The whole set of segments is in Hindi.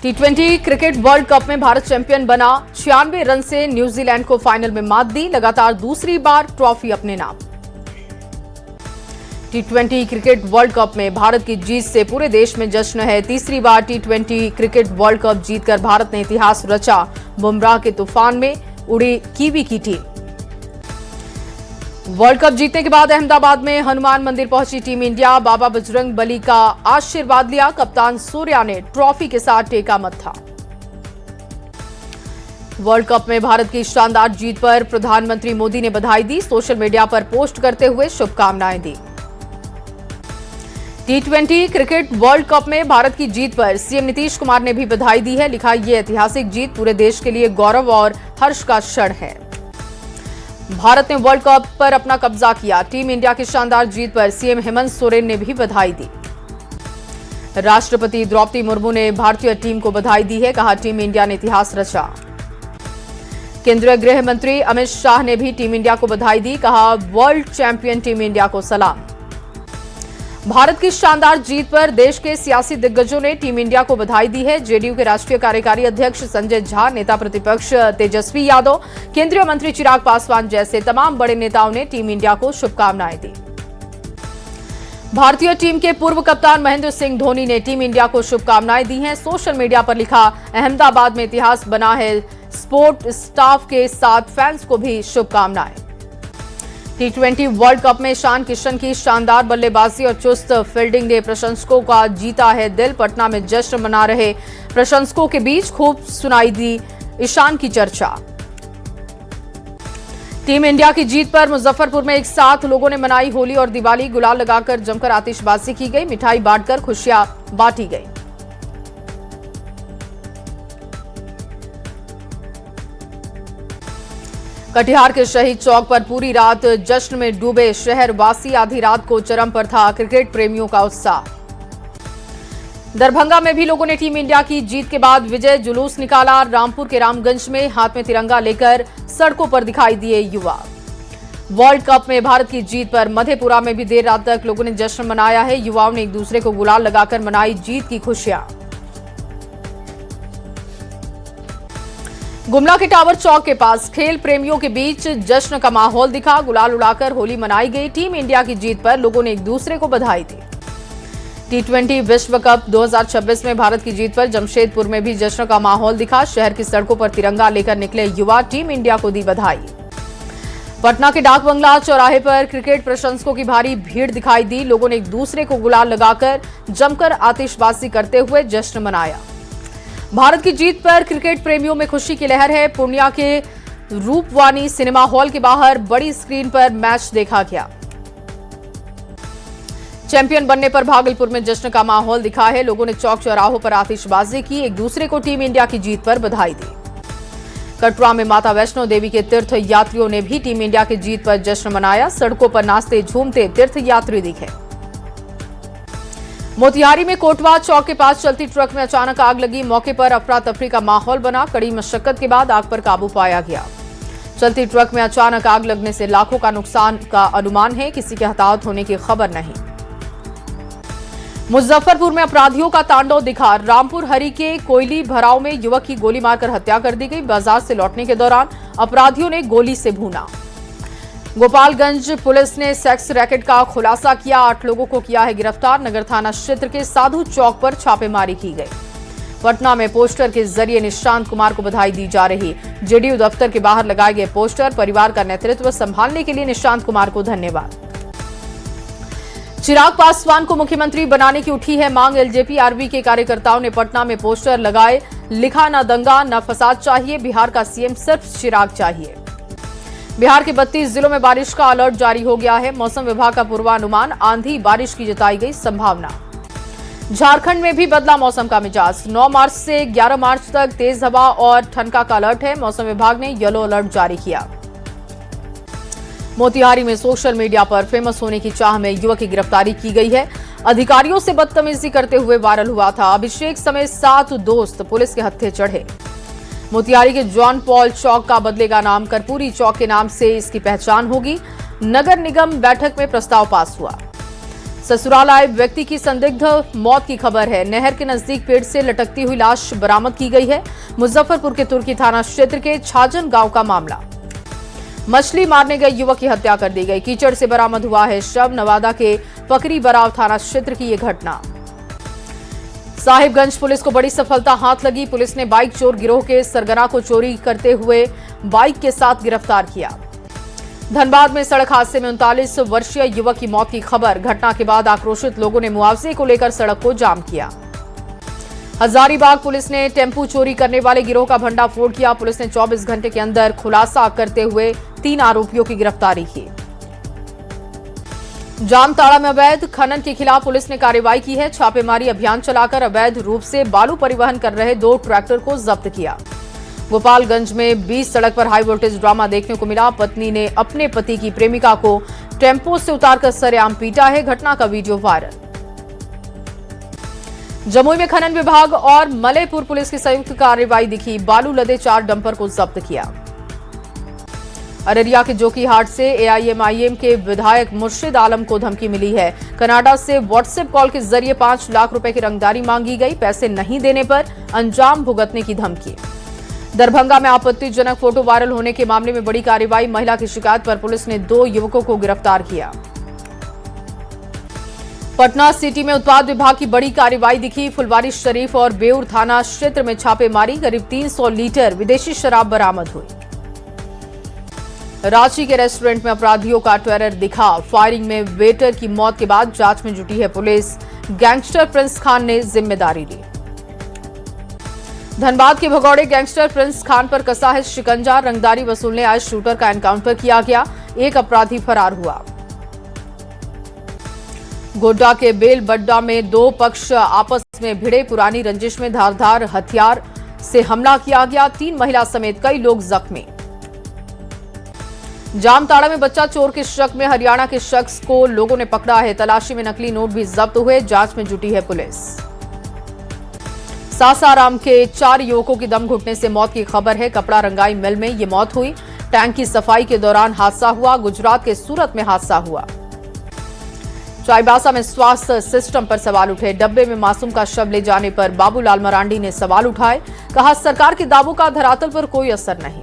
टी20 क्रिकेट वर्ल्ड कप में भारत चैंपियन बना। 96 रन से न्यूजीलैंड को फाइनल में मात दी। लगातार दूसरी बार ट्रॉफी अपने नाम। टी20 क्रिकेट वर्ल्ड कप में भारत की जीत से पूरे देश में जश्न है। तीसरी बार टी20 क्रिकेट वर्ल्ड कप जीतकर भारत ने इतिहास रचा। बुमराह के तूफान में उड़ी कीवी की टीम। वर्ल्ड कप जीतने के बाद अहमदाबाद में हनुमान मंदिर पहुंची टीम इंडिया। बाबा बजरंग बली का आशीर्वाद लिया। कप्तान सूर्या ने ट्रॉफी के साथ टेका मत्था। वर्ल्ड कप में भारत की शानदार जीत पर प्रधानमंत्री मोदी ने बधाई दी। सोशल मीडिया पर पोस्ट करते हुए शुभकामनाएं दी। टी20 क्रिकेट वर्ल्ड कप में भारत की जीत पर सीएम नीतीश कुमार ने भी बधाई दी है। लिखा, ये ऐतिहासिक जीत पूरे देश के लिए गौरव और हर्ष का क्षण है। भारत ने वर्ल्ड कप पर अपना कब्जा किया। टीम इंडिया की शानदार जीत पर सीएम हेमंत सोरेन ने भी बधाई दी। राष्ट्रपति द्रौपदी मुर्मू ने भारतीय टीम को बधाई दी है। कहा, टीम इंडिया ने इतिहास रचा। केंद्रीय गृह मंत्री अमित शाह ने भी टीम इंडिया को बधाई दी। कहा, वर्ल्ड चैंपियन टीम इंडिया को सलाम। भारत की शानदार जीत पर देश के सियासी दिग्गजों ने टीम इंडिया को बधाई दी है। जेडीयू के राष्ट्रीय कार्यकारी अध्यक्ष संजय झा, नेता प्रतिपक्ष तेजस्वी यादव, केंद्रीय मंत्री चिराग पासवान जैसे तमाम बड़े नेताओं ने टीम इंडिया को शुभकामनाएं दी। भारतीय टीम के पूर्व कप्तान महेंद्र सिंह धोनी ने टीम इंडिया को शुभकामनाएं दी हैं। सोशल मीडिया पर लिखा, अहमदाबाद में इतिहास बना है। स्पोर्ट स्टाफ के साथ फैंस को भी शुभकामनाएं। टी20 वर्ल्ड कप में ईशान किशन की शानदार बल्लेबाजी और चुस्त फील्डिंग ने प्रशंसकों का जीता है दिल। पटना में जश्न मना रहे प्रशंसकों के बीच खूब सुनाई दी ईशान की चर्चा। टीम इंडिया की जीत पर मुजफ्फरपुर में एक साथ लोगों ने मनाई होली और दिवाली। गुलाल लगाकर जमकर आतिशबाजी की गई। मिठाई बांटकर खुशियां बांटी गई। कटिहार के शहीद चौक पर पूरी रात जश्न में डूबे शहरवासी। आधी रात को चरम पर था क्रिकेट प्रेमियों का उत्साह। दरभंगा में भी लोगों ने टीम इंडिया की जीत के बाद विजय जुलूस निकाला। रामपुर के रामगंज में हाथ में तिरंगा लेकर सड़कों पर दिखाई दिए युवा। वर्ल्ड कप में भारत की जीत पर मधेपुरा में भी देर रात तक लोगों ने जश्न मनाया है। युवाओं ने एक दूसरे को गुलाल लगाकर मनाई जीत की खुशियां। गुमला के टावर चौक के पास खेल प्रेमियों के बीच जश्न का माहौल दिखा। गुलाल उड़ाकर होली मनाई गई। टीम इंडिया की जीत पर लोगों ने एक दूसरे को बधाई दी। टी20 विश्व कप 2026 में भारत की जीत पर जमशेदपुर में भी जश्न का माहौल दिखा। शहर की सड़कों पर तिरंगा लेकर निकले युवा। टीम इंडिया को दी बधाई। पटना के डाक बंगला चौराहे पर क्रिकेट प्रशंसकों की भारी भीड़ दिखाई दी। लोगों ने एक दूसरे को गुलाल लगाकर जमकर आतिशबाजी करते हुए जश्न मनाया। भारत की जीत पर क्रिकेट प्रेमियों में खुशी की लहर है। पूर्णिया के रूपवानी सिनेमा हॉल के बाहर बड़ी स्क्रीन पर मैच देखा गया। चैंपियन बनने पर भागलपुर में जश्न का माहौल दिखा है। लोगों ने चौक चौराहों पर आतिशबाजी की। एक दूसरे को टीम इंडिया की जीत पर बधाई दी। कटरा में माता वैष्णो देवी के तीर्थ यात्रियों ने भी टीम इंडिया की जीत पर जश्न मनाया। सड़कों पर नाचते झूमते तीर्थ यात्री दिखे। मोतिहारी में कोटवा चौक के पास चलती ट्रक में अचानक आग लगी। मौके पर अफरा तफरी का माहौल बना। कड़ी मशक्कत के बाद आग पर काबू पाया गया। चलती ट्रक में अचानक आग लगने से लाखों का नुकसान का अनुमान है। किसी के हताहत होने की खबर नहीं। मुजफ्फरपुर में अपराधियों का तांडव दिखा। रामपुर हरी के कोयली भराव में युवक की गोली मारकर हत्या कर दी गई। बाजार से लौटने के दौरान अपराधियों ने गोली से भूना। गोपालगंज पुलिस ने सेक्स रैकेट का खुलासा किया। 8 लोगों को किया है गिरफ्तार। नगर थाना क्षेत्र के साधु चौक पर छापेमारी की गई। पटना में पोस्टर के जरिए निशांत कुमार को बधाई दी जा रही। जेडीयू दफ्तर के बाहर लगाए गए पोस्टर, परिवार का नेतृत्व संभालने के लिए निशांत कुमार को धन्यवाद। चिराग पासवान को मुख्यमंत्री बनाने की उठी है मांग। एलजेपी आरबी के कार्यकर्ताओं ने पटना में पोस्टर लगाए। लिखा, न दंगा न फसाद चाहिए, बिहार का सीएम सिर्फ चिराग चाहिए। बिहार के 32 जिलों में बारिश का अलर्ट जारी हो गया है। मौसम विभाग का पूर्वानुमान, आंधी बारिश की जताई गई संभावना। झारखंड में भी बदला मौसम का मिजाज। 9 मार्च से 11 मार्च तक तेज हवा और ठनका का अलर्ट है। मौसम विभाग ने येलो अलर्ट जारी किया। मोतिहारी में सोशल मीडिया पर फेमस होने की चाह में युवक की गिरफ्तारी की गई है। अधिकारियों से बदतमीजी करते हुए वायरल हुआ था। अभिषेक समेत 7 दोस्त पुलिस के हत्थे चढ़े। मोतिहारी के जॉन पॉल चौक का बदलेगा नाम। कर्पूरी चौक के नाम से इसकी पहचान होगी। नगर निगम बैठक में प्रस्ताव पास हुआ। ससुराल आए व्यक्ति की संदिग्ध मौत की खबर है। नहर के नजदीक पेड़ से लटकती हुई लाश बरामद की गई है। मुजफ्फरपुर के तुर्की थाना क्षेत्र के छाजन गांव का मामला। मछली मारने गए युवक की हत्या कर दी गई। कीचड़ से बरामद हुआ है शव। नवादा के पकरी बराव थाना क्षेत्र की यह घटना। साहिबगंज पुलिस को बड़ी सफलता हाथ लगी। पुलिस ने बाइक चोर गिरोह के सरगना को चोरी करते हुए बाइक के साथ गिरफ्तार किया। धनबाद में सड़क हादसे में 39 वर्षीय युवक की मौत की खबर। घटना के बाद आक्रोशित लोगों ने मुआवजे को लेकर सड़क को जाम किया। हजारीबाग पुलिस ने टेम्पू चोरी करने वाले गिरोह का भंडाफोड़ किया। पुलिस ने 24 घंटे के अंदर खुलासा करते हुए 3 आरोपियों की गिरफ्तारी की। जामताड़ा में अवैध खनन के खिलाफ पुलिस ने कार्रवाई की है। छापेमारी अभियान चलाकर अवैध रूप से बालू परिवहन कर रहे 2 ट्रैक्टर को जब्त किया। गोपालगंज में 20 सड़क पर हाई वोल्टेज ड्रामा देखने को मिला। पत्नी ने अपने पति की प्रेमिका को टेम्पो से उतारकर सरेआम पीटा है। घटना का वीडियो वायरल। जमुई में खनन विभाग और मलयपुर पुलिस की संयुक्त कार्रवाई दिखी। बालू लदे 4 डंपर को जब्त किया। अररिया के जोकीहाट से एआईएमआईएम के विधायक मुर्शिद आलम को धमकी मिली है। कनाडा से व्हाट्सएप कॉल के जरिए 5 लाख रुपए की रंगदारी मांगी गई। पैसे नहीं देने पर अंजाम भुगतने की धमकी। दरभंगा में आपत्तिजनक फोटो वायरल होने के मामले में बड़ी कार्रवाई। महिला की शिकायत पर पुलिस ने 2 युवकों को गिरफ्तार किया। पटना सिटी में उत्पाद विभाग की बड़ी कार्रवाई दिखी। फुलवारी शरीफ और बेउर थाना क्षेत्र में छापेमारी। करीब 300 लीटर विदेशी शराब बरामद हुई। रांची के रेस्टोरेंट में अपराधियों का टेरर दिखा। फायरिंग में वेटर की मौत के बाद जांच में जुटी है पुलिस। गैंगस्टर प्रिंस खान ने जिम्मेदारी ली। धनबाद के भगौड़े गैंगस्टर प्रिंस खान पर कसा है शिकंजा। रंगदारी वसूलने आए शूटर का एनकाउंटर किया गया। एक अपराधी फरार हुआ। गोड्डा के बेलबड्डा में 2 पक्ष आपस में भिड़े। पुरानी रंजिश में धारदार हथियार से हमला किया गया। 3 महिला समेत कई लोग जख्मी। जामताड़ा में बच्चा चोर के शक में हरियाणा के शख्स को लोगों ने पकड़ा है। तलाशी में नकली नोट भी जब्त हुए। जांच में जुटी है पुलिस। सासाराम के 4 युवकों की दम घुटने से मौत की खबर है। कपड़ा रंगाई मिल में ये मौत हुई। टैंक की सफाई के दौरान हादसा हुआ। गुजरात के सूरत में हादसा हुआ। चाईबासा में स्वास्थ्य सिस्टम पर सवाल उठे। डब्बे में मासूम का शव ले जाने पर बाबूलाल मरांडी ने सवाल उठाए। कहा सरकार के दावों का धरातल पर कोई असर नहीं।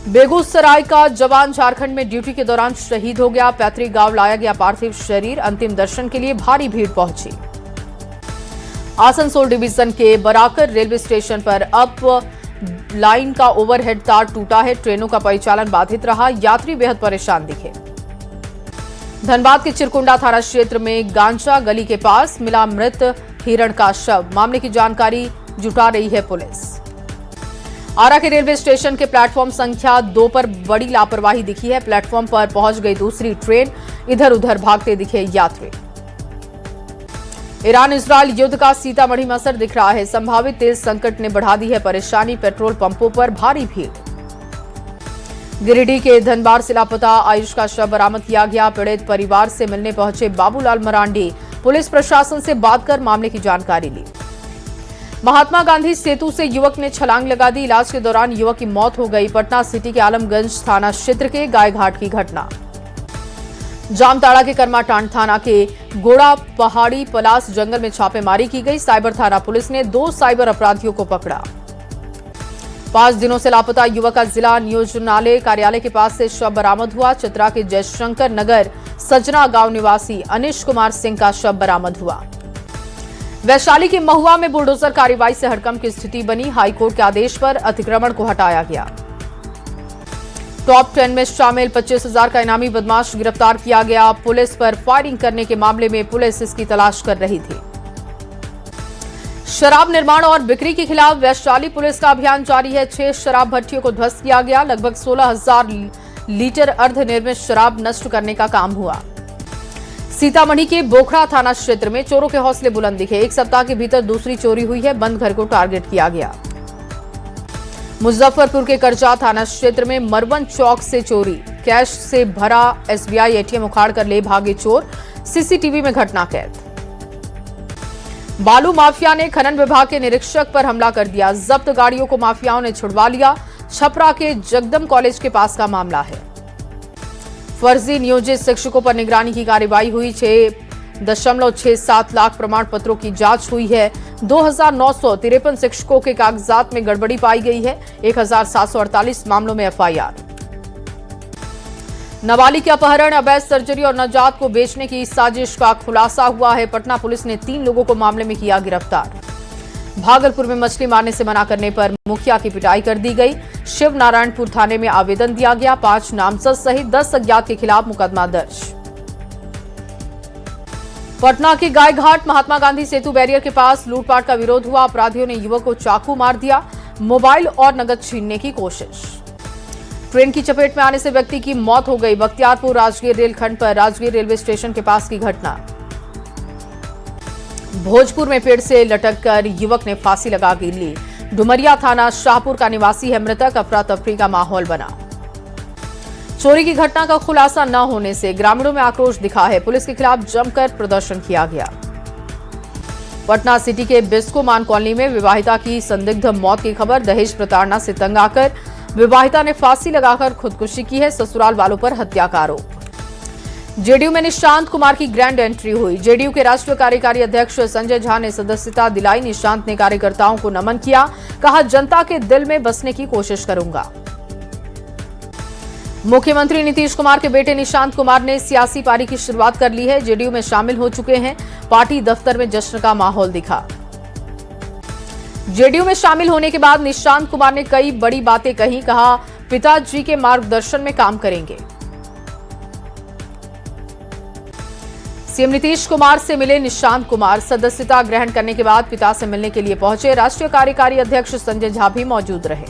बेगूसराय का जवान झारखंड में ड्यूटी के दौरान शहीद हो गया। पैतृक गांव लाया गया पार्थिव शरीर। अंतिम दर्शन के लिए भारी भीड़ पहुंची। आसनसोल डिवीजन के बराकर रेलवे स्टेशन पर अप लाइन का ओवरहेड तार टूटा है। ट्रेनों का परिचालन बाधित रहा। यात्री बेहद परेशान दिखे। धनबाद के चिरकुंडा थाना क्षेत्र में गांजा गली के पास मिला मृत हिरण का शव। मामले की जानकारी जुटा रही है पुलिस। आरा के रेलवे स्टेशन के प्लेटफॉर्म संख्या 2 पर बड़ी लापरवाही दिखी है। प्लेटफॉर्म पर पहुंच गई दूसरी ट्रेन। इधर उधर भागते दिखे यात्री। ईरान इजरायल युद्ध का सीतामढ़ी में असर दिख रहा है। संभावित तेल संकट ने बढ़ा दी है परेशानी। पेट्रोल पंपों पर भारी भीड़। गिरिडीह के धनबार से लापता आयुष का शव बरामद किया गया। पीड़ित परिवार से मिलने पहुंचे बाबूलाल मरांडी। पुलिस प्रशासन से बात कर मामले की जानकारी ली। महात्मा गांधी सेतु से युवक ने छलांग लगा दी। इलाज के दौरान युवक की मौत हो गई। पटना सिटी के आलमगंज थाना क्षेत्र के गायघाट की घटना। जामताड़ा के कर्माटांड थाना के गोड़ा पहाड़ी पलास जंगल में छापेमारी की गई। साइबर थाना पुलिस ने 2 साइबर अपराधियों को पकड़ा। 5 दिनों से लापता युवक का जिला नियोजनालय कार्यालय के पास से शव बरामद हुआ। चतरा के जयशंकर नगर सजना गांव निवासी अनिश कुमार सिंह का शव बरामद हुआ। वैशाली के महुआ में बुलडोजर कार्रवाई से हड़कंप की स्थिति बनी। हाईकोर्ट के आदेश पर अतिक्रमण को हटाया गया। टॉप 10 में शामिल 25,000 का इनामी बदमाश गिरफ्तार किया गया। पुलिस पर फायरिंग करने के मामले में पुलिस इसकी तलाश कर रही थी। शराब निर्माण और बिक्री के खिलाफ वैशाली पुलिस का अभियान जारी है। 6 शराब भट्टियों को ध्वस्त किया गया। लगभग 16,000 लीटर अर्धनिर्मित शराब नष्ट करने का काम हुआ। सीतामढ़ी के बोखरा थाना क्षेत्र में चोरों के हौसले बुलंद दिखे। 1 सप्ताह के भीतर दूसरी चोरी हुई है। बंद घर को टारगेट किया गया। मुजफ्फरपुर के करजा थाना क्षेत्र में मरवन चौक से चोरी। कैश से भरा एसबीआई एटीएम उखाड़ कर ले भागे चोर। सीसीटीवी में घटना कैद। बालू माफिया ने खनन विभाग के निरीक्षक पर हमला कर दिया। जब्त गाड़ियों को माफियाओं ने छुड़वा लिया। छपरा के जगदम कॉलेज के पास का मामला है। फर्जी नियोजित शिक्षकों पर निगरानी की कार्रवाई हुई। 6.67 लाख प्रमाण पत्रों की जांच हुई है। 2,953 शिक्षकों के कागजात में गड़बड़ी पाई गई है। 1,748 मामलों में एफआईआर। नाबालिग के अपहरण, अवैध सर्जरी और नवजात को बेचने की साजिश का खुलासा हुआ है। पटना पुलिस ने 3 लोगों को मामले में किया गिरफ्तार। भागलपुर में मछली मारने से मना करने पर मुखिया की पिटाई कर दी गई। शिव नारायणपुर थाने में आवेदन दिया गया। 5 नामजद सहित 10 अज्ञात के खिलाफ मुकदमा दर्ज। पटना के गायघाट महात्मा गांधी सेतु बैरियर के पास लूटपाट का विरोध हुआ। अपराधियों ने युवक को चाकू मार दिया। मोबाइल और नकद छीनने की कोशिश। ट्रेन की चपेट में आने से व्यक्ति की मौत हो गई। बख्तियारपुर राजगीर रेलखंड पर राजगीर रेलवे स्टेशन के पास की घटना। भोजपुर में पेड़ से लटककर युवक ने फांसी लगा ली। डुमरिया थाना शाहपुर का निवासी है मृतक। अफरा तफरी का माहौल बना। चोरी की घटना का खुलासा न होने से ग्रामीणों में आक्रोश दिखा है। पुलिस के खिलाफ जमकर प्रदर्शन किया गया। पटना सिटी के बिस्को मान कॉलोनी में विवाहिता की संदिग्ध मौत की खबर। दहेज प्रताड़ना से तंग आकर विवाहिता ने फांसी लगाकर खुदकुशी की है। ससुराल वालों पर हत्या का आरोप। जेडीयू में निशांत कुमार की ग्रैंड एंट्री हुई। जेडीयू के राष्ट्रीय कार्यकारी अध्यक्ष संजय झा ने सदस्यता दिलाई। निशांत ने कार्यकर्ताओं को नमन किया। कहा, जनता के दिल में बसने की कोशिश करूंगा। मुख्यमंत्री नीतीश कुमार के बेटे निशांत कुमार ने सियासी पारी की शुरुआत कर ली है। जेडीयू में शामिल हो चुके हैं। पार्टी दफ्तर में जश्न का माहौल दिखा। जेडीयू में शामिल होने के बाद निशांत कुमार ने कई बड़ी बातें कही। कहा, पिताजी के मार्गदर्शन में काम करेंगे। सीएम नीतीश कुमार से मिले निशांत कुमार। सदस्यता ग्रहण करने के बाद पिता से मिलने के लिए पहुंचे। राष्ट्रीय कार्यकारी अध्यक्ष संजय झा भी मौजूद रहे।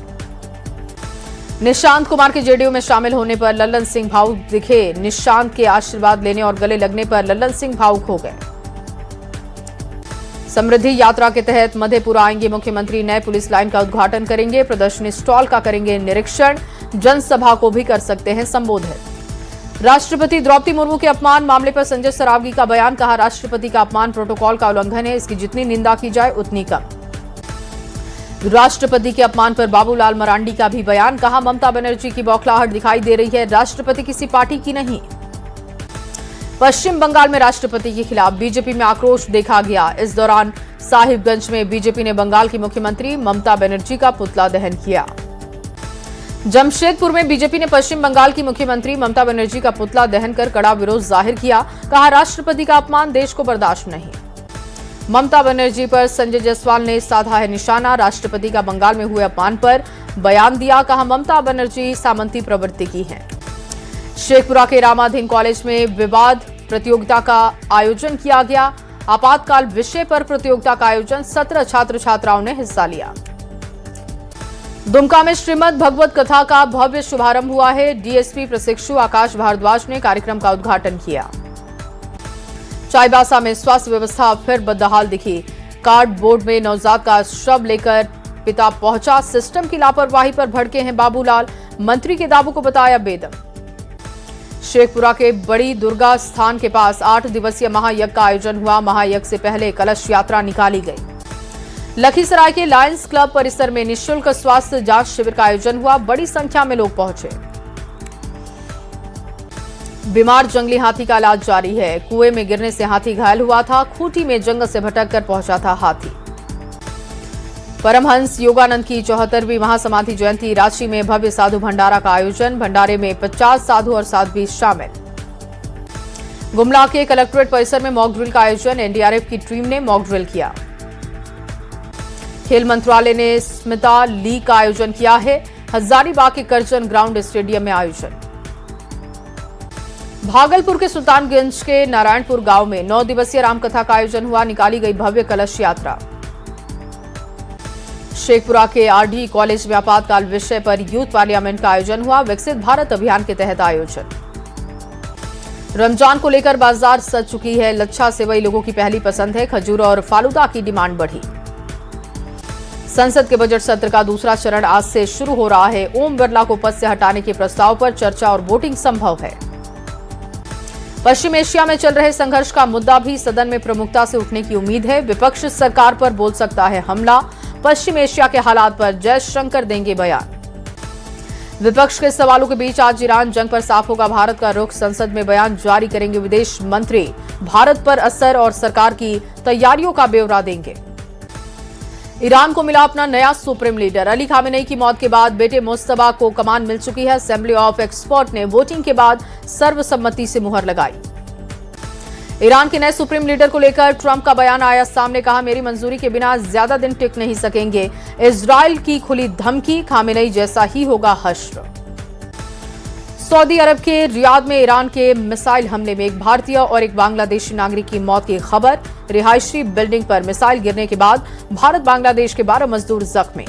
निशांत कुमार के जेडीयू में शामिल होने पर लल्लन सिंह भावुक दिखे। निशांत के आशीर्वाद लेने और गले लगने पर लल्लन सिंह भावुक हो गए। समृद्धि यात्रा के तहत मधेपुरा आएंगे मुख्यमंत्री। नए पुलिस लाइन का उद्घाटन करेंगे। प्रदर्शनी स्टॉल का करेंगे निरीक्षण। जनसभा को भी कर सकते हैं संबोधित। राष्ट्रपति द्रौपदी मुर्मू के अपमान मामले पर संजय सरावगी का बयान। कहा, राष्ट्रपति का अपमान प्रोटोकॉल का उल्लंघन है। इसकी जितनी निंदा की जाए उतनी कम। राष्ट्रपति के अपमान पर बाबूलाल मरांडी का भी बयान। कहा, ममता बनर्जी की बौखलाहट दिखाई दे रही है। राष्ट्रपति किसी पार्टी की नहीं। पश्चिम बंगाल में राष्ट्रपति के खिलाफ बीजेपी में आक्रोश देखा गया। इस दौरान साहिबगंज में बीजेपी ने बंगाल की मुख्यमंत्री ममता बनर्जी का पुतला दहन किया। जमशेदपुर में बीजेपी ने पश्चिम बंगाल की मुख्यमंत्री ममता बनर्जी का पुतला दहन कर कड़ा विरोध जाहिर किया। कहा, राष्ट्रपति का अपमान देश को बर्दाश्त नहीं। ममता बनर्जी पर संजय जायसवाल ने साधा है निशाना। राष्ट्रपति का बंगाल में हुए अपमान पर बयान दिया। कहा, ममता बनर्जी सामंती प्रवृत्ति की हैं। शेखपुरा के रामाधीन कॉलेज में विवाद प्रतियोगिता का आयोजन किया गया। आपातकाल विषय पर प्रतियोगिता का आयोजन। 17 छात्र छात्राओं ने हिस्सा लिया। दुमका में श्रीमद् भगवत कथा का भव्य शुभारंभ हुआ है। डीएसपी प्रशिक्षु आकाश भारद्वाज ने कार्यक्रम का उद्घाटन किया। चाईबासा में स्वास्थ्य व्यवस्था फिर बदहाल दिखी। कार्डबोर्ड में नवजात का शव लेकर पिता पहुंचा। सिस्टम की लापरवाही पर भड़के हैं बाबूलाल। मंत्री के दावों को बताया बेदम। शेखपुरा के बड़ी दुर्गा स्थान के पास 8 दिवसीय महायज्ञ का आयोजन हुआ। महायज्ञ से पहले कलश यात्रा निकाली गई। लखीसराय के लायंस क्लब परिसर में निःशुल्क स्वास्थ्य जांच शिविर का आयोजन हुआ। बड़ी संख्या में लोग पहुंचे। बीमार जंगली हाथी का इलाज जारी है। कुएं में गिरने से हाथी घायल हुआ था। खूंटी में जंगल से भटक कर पहुंचा था हाथी। परमहंस योगानंद की 74वीं महासमाधि जयंती। रांची में भव्य साधु भंडारा का आयोजन। भंडारे में 50 साधु और साध्वी शामिल। गुमला के कलेक्ट्रेट परिसर में मॉक ड्रिल का आयोजन। एनडीआरएफ की टीम ने मॉक ड्रिल किया। खेल मंत्रालय ने स्मिता लीग का आयोजन किया है। हजारीबाग के करजन ग्राउंड स्टेडियम में आयोजन। भागलपुर के सुल्तानगंज के नारायणपुर गांव में 9 दिवसीय रामकथा का आयोजन हुआ। निकाली गई भव्य कलश यात्रा। शेखपुरा के आरडी कॉलेज में आपातकाल विषय पर यूथ पार्लियामेंट का आयोजन हुआ। विकसित भारत अभियान के तहत आयोजन। रमजान को लेकर बाजार सज चुकी है। लच्छा सेवई लोगों की पहली पसंद है। खजूर और फालूदा की डिमांड बढ़ी। संसद के बजट सत्र का दूसरा चरण आज से शुरू हो रहा है। ओम बिरला को पद से हटाने के प्रस्ताव पर चर्चा और वोटिंग संभव है। पश्चिम एशिया में चल रहे संघर्ष का मुद्दा भी सदन में प्रमुखता से उठने की उम्मीद है। विपक्ष सरकार पर बोल सकता है हमला। पश्चिम एशिया के हालात पर जयशंकर देंगे बयान। विपक्ष के सवालों के बीच आज ईरान जंग पर साफ होगा भारत का रुख, संसद में बयान जारी करेंगे विदेश मंत्री। भारत पर असर और सरकार की तैयारियों का ब्यौरा देंगे। ईरान को मिला अपना नया सुप्रीम लीडर। अली खामेनेई की मौत के बाद बेटे मुस्तफा को कमान मिल चुकी है। असेंबली ऑफ एक्सपर्ट ने वोटिंग के बाद सर्वसम्मति से मुहर लगाई। ईरान के नए सुप्रीम लीडर को लेकर ट्रंप का बयान आया सामने, कहा मेरी मंजूरी के बिना ज्यादा दिन टिक नहीं सकेंगे। इजराइल की खुली धमकी, खामेनेई जैसा ही होगा हश्र। सऊदी अरब के रियाद में ईरान के मिसाइल हमले में एक भारतीय और एक बांग्लादेशी नागरिक की मौत की खबर। रिहायशी बिल्डिंग पर मिसाइल गिरने के बाद भारत बांग्लादेश के 12 मजदूर जख्मी।